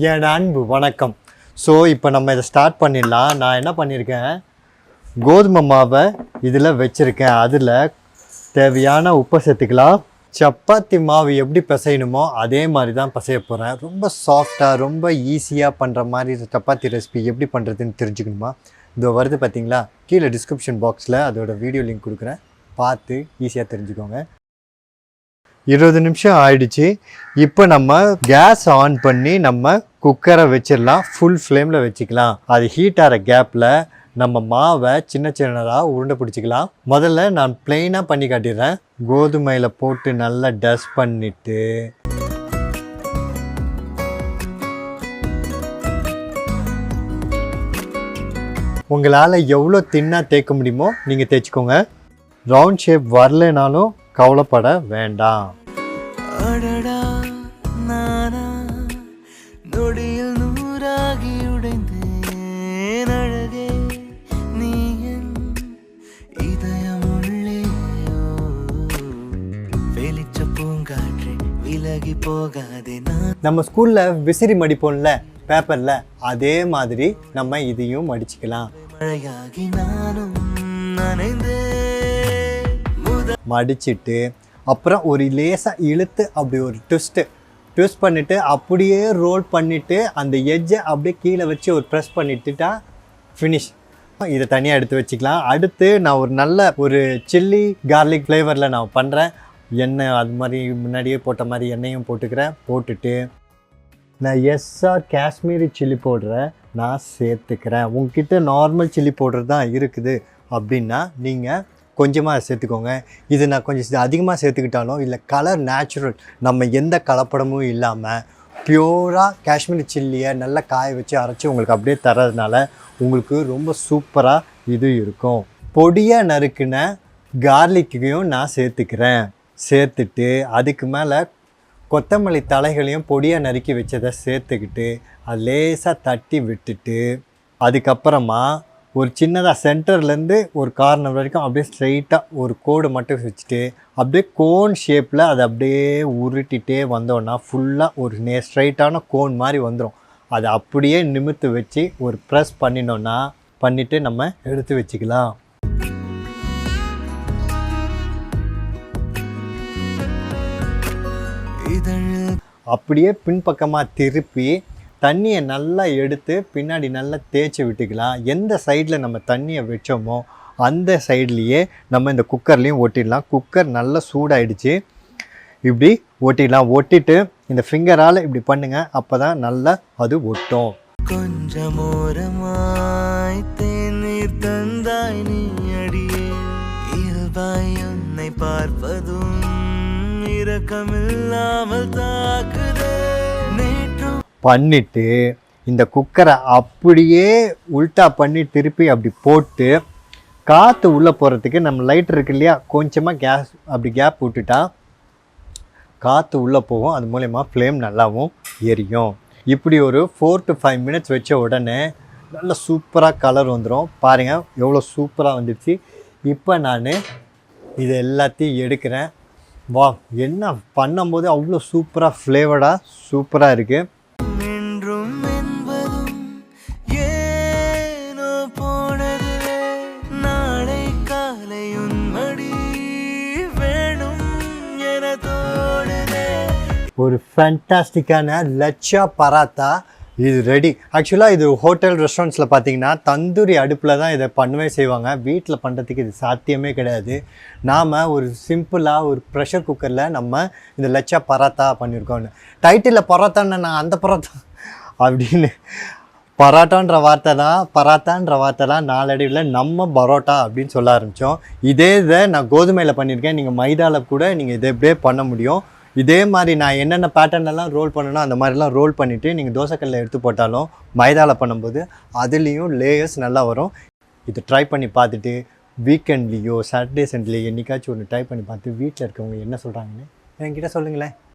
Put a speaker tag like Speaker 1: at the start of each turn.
Speaker 1: என் அன்பு வணக்கம். ஸோ இப்போ நம்ம இதை ஸ்டார்ட் பண்ணிடலாம். நான் என்ன பண்ணியிருக்கேன், கோதுமை மாவை இதில் வச்சுருக்கேன். அதில் தேவையான உப்பை சேர்த்துக்கலாம். சப்பாத்தி மாவு எப்படி பிசையணுமோ அதே மாதிரி தான் பிசைய போகிறேன். ரொம்ப சாஃப்டாக ரொம்ப ஈஸியாக பண்ணுற மாதிரி சப்பாத்தி ரெசிபி எப்படி பண்ணுறதுன்னு தெரிஞ்சுக்கணுமா? இதோ வருது பார்த்தீங்களா, கீழே டிஸ்கிரிப்ஷன் பாக்ஸில் அதோட வீடியோ லிங்க் கொடுக்குறேன், பார்த்து ஈஸியாக தெரிஞ்சுக்கோங்க. 20 நிமிஷம் ஆயிடுச்சு. இப்போ நம்ம கேஸ் ஆன் பண்ணி நம்ம குக்கரை வச்சிடலாம். ஃபுல் ஃப்ளேமில் வச்சுக்கலாம். அது ஹீட் ஆகிற கேப்பில் நம்ம மாவை சின்ன சின்னதாக உருண்டை பிடிச்சிக்கலாம். முதல்ல நான் பிளெயினாக பண்ணி காட்டிடுறேன். கோதுமையில் போட்டு நல்லா டஸ்ட் பண்ணிவிட்டு உங்களால் எவ்வளோ தின்னாக தேய்க்க முடியுமோ நீங்கள் தேய்ச்சிக்கோங்க. ரவுண்ட் ஷேப் வரலைனாலும் கவலைப்பட வேண்டாம். நம்ம ஸ்கூல்ல விசிறி மடிப்போம்ல பேப்பர்ல, அதே மாதிரி நம்ம இதையும் மடிச்சுக்கலாம். மடிச்சிட்டு அப்புறம் ஒரு லேசாக இழுத்து அப்படி ஒரு ட்விஸ்ட் பண்ணிவிட்டு அப்படியே ரோல் பண்ணிவிட்டு அந்த எட்ஜை அப்படியே கீழே வச்சு ஒரு ப்ரெஸ் பண்ணிட்டுட்டா ஃபினிஷ். இதை தனியாக எடுத்து வச்சுக்கலாம். அடுத்து நான் ஒரு நல்ல ஒரு சில்லி கார்லிக் ஃப்ளேவரில் நான் பண்ணுறேன். எண்ணெய் அது மாதிரி முன்னாடியே போட்ட மாதிரி எண்ணெயும் போட்டுக்கிறேன். போட்டுட்டு நான் எஸ்ஆர் காஷ்மீரி சில்லி பவுடரை நான் சேர்த்துக்கிறேன். உங்ககிட்ட நார்மல் சில்லி பவுடர் தான் இருக்குது அப்படின்னா நீங்கள் கொஞ்சமாக சேர்த்துக்கோங்க. இது நான் கொஞ்சம் அதிகமாக சேர்த்துக்கிட்டாலும் இல்லை, கலர் நேச்சுரல், நம்ம எந்த கலப்படமும் இல்லாமல் பியூராக காஷ்மீரி சில்லியை நல்லா காய வச்சு அரைச்சி உங்களுக்கு அப்படியே தர்றதுனால உங்களுக்கு ரொம்ப சூப்பராக இது இருக்கும். பொடியாக நறுக்குன கார்லிக்கையும் நான் சேர்த்துக்கிறேன். சேர்த்துட்டு அதுக்கு மேலே கொத்தமல்லி தலைகளையும் பொடியாக நறுக்கி வச்சதை சேர்த்துக்கிட்டு அது லேசாக தட்டி விட்டுட்டு அதுக்கப்புறமா ஒரு சின்னதாக சென்டர்லேருந்து ஒரு கார்னர் வரைக்கும் அப்படியே ஸ்ட்ரைட்டாக ஒரு கோடு மட்டும் வச்சுட்டு அப்படியே கோன் ஷேப்பில் அதை அப்படியே உருட்டிகிட்டே வந்தோன்னா ஃபுல்லாக ஒரு ஸ்ட்ரைட்டான கோன் மாதிரி வந்துடும். அதை அப்படியே நிமிர்த்து வச்சு ஒரு ப்ரெஸ் பண்ணினோன்னா பண்ணிவிட்டு நம்ம எடுத்து வச்சுக்கலாம். அப்படியே பின்பக்கமாக திருப்பி தண்ணியை நல்லா எடுத்து பின்னாடி நல்லா தேய்ச்சி விட்டுக்கலாம். எந்த சைடில் நம்ம தண்ணியை வச்சோமோ அந்த சைட்லேயே நம்ம இந்த குக்கர்லேயும் ஒட்டிடலாம். குக்கர் நல்லா சூடாயிடுச்சு. இப்படி ஒட்டிடலாம். ஒட்டிட்டு இந்த ஃபிங்கரால் இப்படி பண்ணுங்கள், அப்போ தான் நல்லா அது ஒட்டும். கொஞ்சம் ஓரமாய் தேநீர் தந்தாய் நீ அடியே, இயல்பாய் உன்னை பார்ப்பதும் இரக்கமில்லாமல் தாக்குதே. பண்ணிவிட்டு இந்த குக்கரை அப்படியே உல்ட்டா பண்ணி திருப்பி அப்படி போட்டு காற்று உள்ளே போகிறதுக்கு நம்ம லைட்டர் இருக்கு இல்லையா, கொஞ்சமாக கேஸ் அப்படி கேப் விட்டுட்டா காற்று உள்ளே போகும். அது மூலயமா ஃப்ளேம் நல்லாவும் எரியும். இப்படி ஒரு 4 to 5 minutes வச்ச உடனே நல்லா சூப்பராக கலர் வந்துடும். பாருங்கள் எவ்வளோ சூப்பராக வந்துடுச்சு. இப்போ நான் இது எல்லாத்தையும் எடுக்கிறேன். வா, என்ன பண்ணும்போது அவ்வளோ சூப்பராக ஃப்ளேவர்டாக சூப்பராக இருக்குது. ஒரு ஃபேண்டாஸ்டிக்கான லச்சா பராத்தா இது ரெடி. ஆக்சுவலாக இது ஹோட்டல் ரெஸ்டாரண்ட்ஸில் பார்த்தீங்கன்னா தந்தூரி அடுப்பில் தான் இதை பண்ணவே செய்வாங்க. வீட்டில் பண்ணுறதுக்கு இது சாத்தியமே கிடையாது. நாம் ஒரு சிம்பிளாக ஒரு ப்ரெஷர் குக்கரில் நம்ம இந்த லச்சா பராத்தா பண்ணியிருக்கோன்னு. டைட்டிலில் பரோட்டான்னு நான் அந்த பரோட்டா அப்படின்னு பரோட்டான்ற வார்த்தை தான் நாளடைவில் நம்ம பரோட்டா அப்படின்னு சொல்ல ஆரம்பித்தோம். இதே இதை நான் கோதுமையில் பண்ணியிருக்கேன். நீங்கள் மைதாவில் கூட நீங்கள் இதை இப்படியே பண்ண முடியும். இதே மாதிரி நான் என்னென்ன பேட்டர்னெல்லாம் ரோல் பண்ணணும் அந்த மாதிரிலாம் ரோல் பண்ணிவிட்டு நீங்கள் தோசைக்கல்லில் எடுத்து போட்டாலும் மைதாவில் பண்ணும்போது அதுலேயும் லேயர்ஸ் நல்லா வரும். இது ட்ரை பண்ணி பார்த்துட்டு வீக்கெண்ட்லேயோ சாட்டர்டே சண்டேலையோ என்றைக்காச்சும் ஒன்று ட்ரை பண்ணி பார்த்து வீட்டில் இருக்கவங்க என்ன சொல்கிறாங்கன்னு என்கிட்ட சொல்லுங்களேன்.